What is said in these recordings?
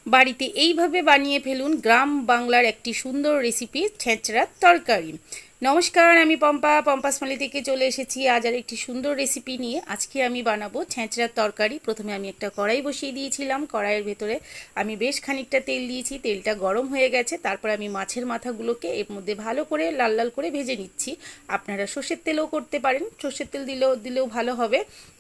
বাড়িতে এইভাবে বানিয়ে ফেলুন গ্রাম বাংলার একটি সুন্দর রেসিপি ছেঁচড়ার তরকারি। নমস্কার, আমি পম্পাসমালি থেকে চলে এসেছি আজ আর একটি সুন্দর রেসিপি নিয়ে। আজকে আমি বানাবো ছেঁচড়ার তরকারি। প্রথমে আমি একটা কড়াই বসিয়ে দিয়েছিলাম। কড়াইয়ের ভেতরে আমি বেশ খানিকটা তেল দিয়েছি। তেলটা গরম হয়ে গেছে। তারপর আমি মাছের মাথাগুলোকে এর মধ্যে ভালো করে লাল লাল করে ভেজে নিচ্ছি। আপনারা সর্ষের তেলও করতে পারেন, সর্ষের তেল দিলেও ভালো হবে।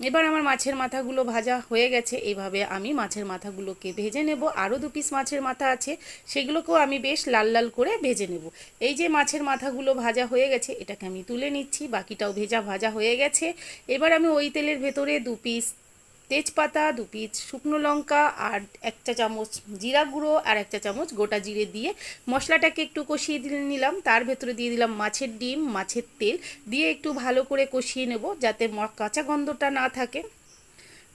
এবার আমার মাছের মাথাগুলো ভাজা হয়ে গেছে। এইভাবে আমি মাছের মাথাগুলোকে ভেজে নেব। আরও 2 পিস মাছের মাথা আছে, সেগুলোকেও আমি বেশ লাল লাল করে ভেজে নেব। এই যে মাছের মাথাগুলো ভাজা হয়ে গেছে, এটাকে আমি তুলে নিচ্ছি। বাকিটাও ভাজা হয়ে গেছে। এবার আমি ওই তেলের ভেতরে 2 পিস তেজপাতা, 2 পিস শুকনো লঙ্কা আর 1 চা চামচ জিরা গুঁড়ো আর 1 চা চামচ গোটা জিরে দিয়ে মশলাটাকে একটু কষিয়ে নিলাম। তার ভেতরে দিয়ে দিলাম মাছের ডিম, মাছের তেল দিয়ে একটু ভালো করে কষিয়ে নেব যাতে কাঁচা গন্ধটা না থাকে।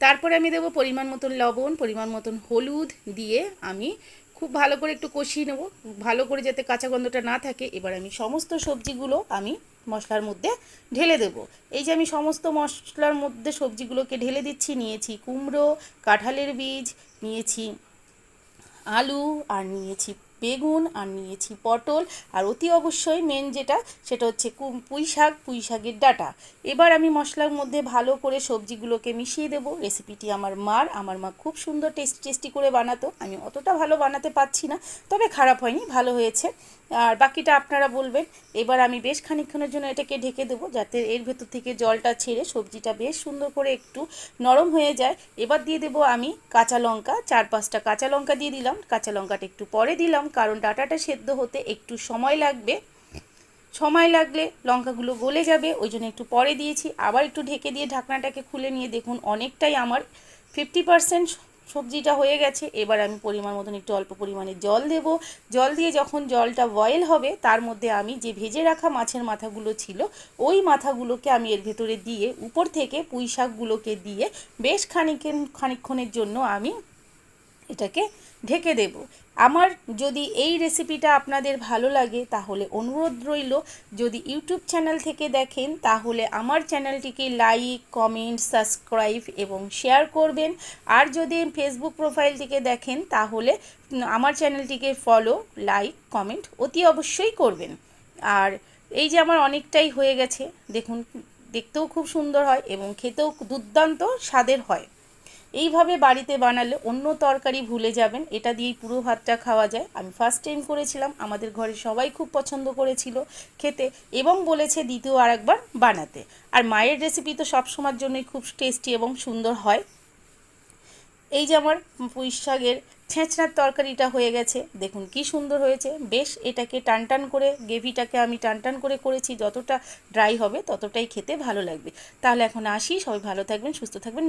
তারপরে আমি দেবো পরিমাণ মতন লবণ, পরিমাণ মতন হলুদ দিয়ে আমি খুব ভালো করে একটু কষিয়ে নেব, ভালো করে যাতে কাঁচা গন্ধটা না থাকে। এবার আমি সমস্ত সবজিগুলো আমি মশলার মধ্যে ঢেলে দেব। এই যে আমি সমস্ত মশলার মধ্যে সবজিগুলোকে ঢেলে দিচ্ছি। নিয়েছি কুমড়ো, কাঁঠালের বীজ, নিয়েছি আলু, আর নিয়েছি বেগুন, আর নিয়েছি পটল, আর অতি অবশ্যই মেন যেটা সেটা হচ্ছে পুঁই শাকের ডাঁটা। এবার আমি মশলার মধ্যে ভালো করে সবজিগুলোকে মিশিয়ে দেব। রেসিপিটি আমার মা খুব সুন্দর টেস্টি করে বানাতো। আমি অতটা ভালো বানাতে পারছি না, তবে খারাপ হয়নি, ভালো হয়েছে। আর বাকিটা আপনারা বলবেন। এবার আমি বেশ খানিকক্ষণের জন্য এটাকে ঢেকে দেবো যাতে এর ভেতর থেকে জলটা ছেড়ে সবজিটা বেশ সুন্দর করে একটু নরম হয়ে যায়। এবার দিয়ে দেবো আমি কাঁচা লঙ্কা, 4-5টা কাঁচা লঙ্কা দিয়ে দিলাম। কাঁচা লঙ্কাটা একটু পরে দিলাম কারণ ডাঁটাটা সেদ্ধ হতে একটু সময় লাগবে। সময় লাগলে লঙ্কাগুলো গলে যাবে, ওই জন্য একটু পরে দিয়েছি। আবার একটু ঢেকে দিয়ে ঢাকনাটাকে খুলে নিয়ে দেখুন অনেকটাই আমার 50% সবজিটা হয়ে গেছে। এবার আমি পরিমাণ মতন একটু অল্প পরিমাণে জল দেব। জল দিয়ে যখন জলটা বয়েল হবে তার মধ্যে আমি যে ভেজে রাখা মাছের মাথাগুলো ছিল ওই মাথাগুলোকে আমি এর ভেতরে দিয়ে উপর থেকে পুঁই শাকগুলোকে দিয়ে বেশ খানিকক্ষণের জন্য আমি এটাকে ঢেকে দেব। আমার যদি এই রেসিপিটা আপনাদের ভালো লাগে তাহলে অনুরোধ রইল, যদি ইউটিউব চ্যানেল থেকে দেখেন তাহলে আমার চ্যানেলটিকে লাইক, কমেন্ট, সাবস্ক্রাইব এবং শেয়ার করবেন। আর যদি ফেসবুক প্রোফাইল থেকে দেখেন তাহলে আমার চ্যানেলটিকে ফলো, লাইক, কমেন্ট অতি অবশ্যই করবেন। আর এই যে আমার অনেকটাই হয়ে গেছে, দেখুন দেখতেও খুব সুন্দর হয় এবং খেতেও দুর্দান্ত স্বাদের হয়। এইভাবে বাড়িতে বানালে অন্য তরকারি ভুলে যাবেন। এটা দিয়েই পুরো ভাতটা খাওয়া যায়। আমি ফার্স্ট টাইম করেছিলাম, আমাদের ঘরে সবাই খুব পছন্দ করেছিল খেতে এবং বলেছে দ্বিতীয় আরেকবার বানাতে। আর মায়ের রেসিপি তো সবসময়ের জন্যই খুব টেস্টি এবং সুন্দর হয়। এই যে আমার পুঁই শাকের ছেঁচড়ার তরকারিটা হয়ে গেছে, দেখুন কি সুন্দর হয়েছে। বেশ এটাকে টান করে গ্রেভিটাকে আমি টান করে করেছি, যতটা ড্রাই হবে ততটাই খেতে ভালো লাগবে। তাহলে এখন আসি, সবাই ভালো থাকবেন, সুস্থ থাকবেন।